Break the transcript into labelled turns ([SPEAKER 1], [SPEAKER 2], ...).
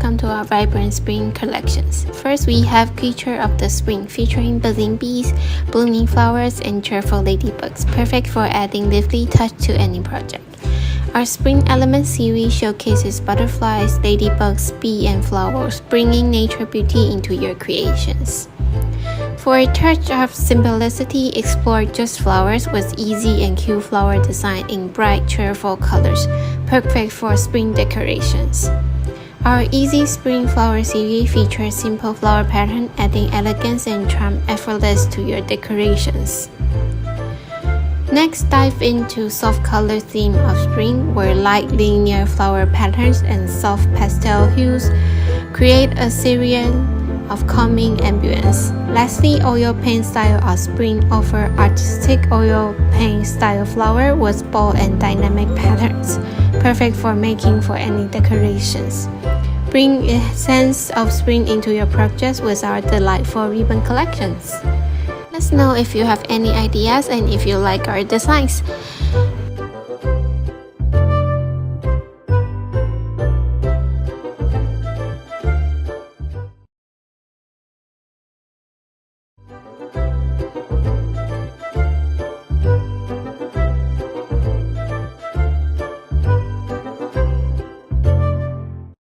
[SPEAKER 1] welcome to our vibrant spring collections. First, we have Creature of the Spring, featuring buzzing bees, blooming flowers, and cheerful ladybugs, perfect for adding lively touch to any project. Our Spring Element series showcases butterflies, ladybugs, bee, and flowers, bringing nature beauty into your creations. For a touch of simplicity, explore just flowers with easy and cute flower design in bright, cheerful colors, perfect for spring decorations. Our Easy Spring Flower series features simple flower pattern, adding elegance and charm effortless to your decorations. Next, dive into soft color theme of spring, where light linear flower patterns and soft pastel hues create a serene of calming ambience. Lastly, oil paint style of spring offer artistic oil paint style flower with bold and dynamic patterns, perfect for making for any decorations. Bring a sense of spring into your projects with our delightful ribbon collections. Let us know if you have any ideas and if you like our designs.